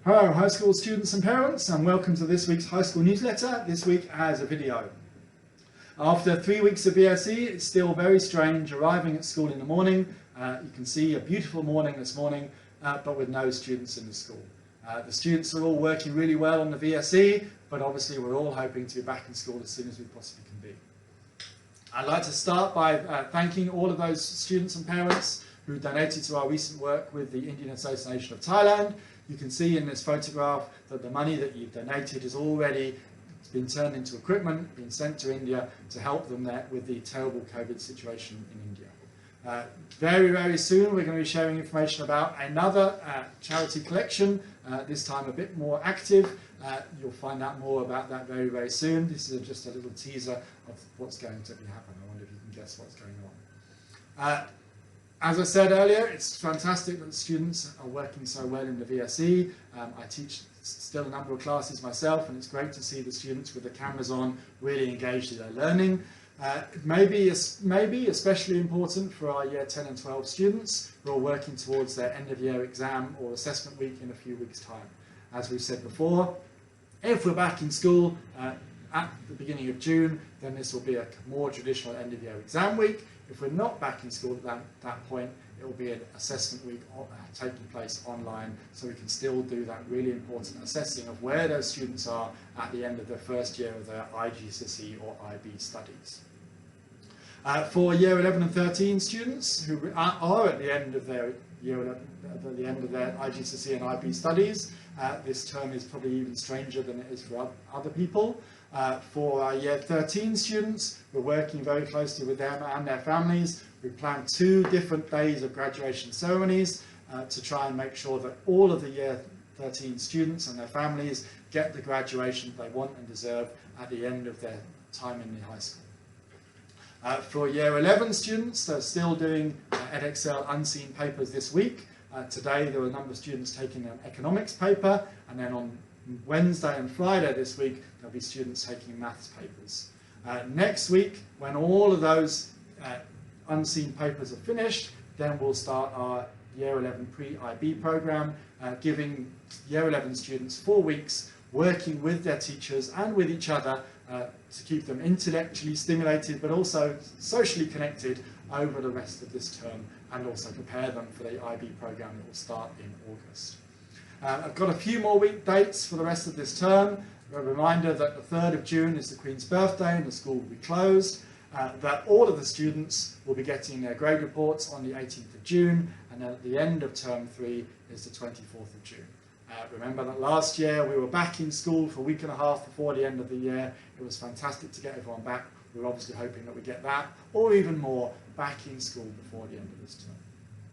Hello high school students and parents, and welcome to this week's high school newsletter, this week as a video. After 3 weeks of BSE, it's still very strange arriving at school in the morning. You can see a beautiful morning this morning, but with no students in the school. The students are all working really well on the VSE, but obviously we're all hoping to be back in school as soon as we possibly can be. I'd like to start by thanking all of those students and parents who donated to our recent work with the Indian Association of Thailand. You can see in this photograph that the money that you've donated has already been turned into equipment, been sent to India to help them there with the terrible COVID situation in India. Very, very soon we're going to be sharing information about another charity collection, this time a bit more active. You'll find out more about that very, very soon. This is just a little teaser of what's going to be happening. I wonder if you can guess what's going on. As I said earlier, it's fantastic that students are working so well in the VSE. I teach still a number of classes myself, and it's great to see the students with the cameras on really engaged in their learning. It may be especially important for our year 10 and 12 students who are working towards their end of year exam or assessment week in a few weeks' time. As we've said before, if we're back in school at the beginning of June, then this will be a more traditional end of year exam week. If we're not back in school at that point, it will be an assessment week taking place online, so we can still do that really important assessing of where those students are at the end of their first year of their IGCSE or IB studies. For year 11 and 13 students who are at the end of their year 11, at the end of their IGCSE and IB studies, this term is probably even stranger than it is for other people. For our year 13 students, we're working very closely with them and their families. We planned 2 different days of graduation ceremonies to try and make sure that all of the year 13 students and their families get the graduation they want and deserve at the end of their time in the high school. For year 11 students, they're still doing Edexcel unseen papers this week. Today there were a number of students taking an economics paper, and then on Wednesday and Friday this week there'll be students taking maths papers. Next week, when all of those unseen papers are finished, then we'll start our year 11 pre-IB program, giving year 11 students 4 weeks working with their teachers and with each other to keep them intellectually stimulated but also socially connected over the rest of this term, and also prepare them for the IB program that will start in August. I've got a few more week dates for the rest of this term. A reminder that the 3rd of June is the Queen's birthday and the school will be closed. That all of the students will be getting their grade reports on the 18th of June, and then at the end of term 3 is the 24th of June. Remember that last year we were back in school for a week and a half before the end of the year. It was fantastic to get everyone back. We're obviously hoping that we get that, or even more, back in school before the end of this term.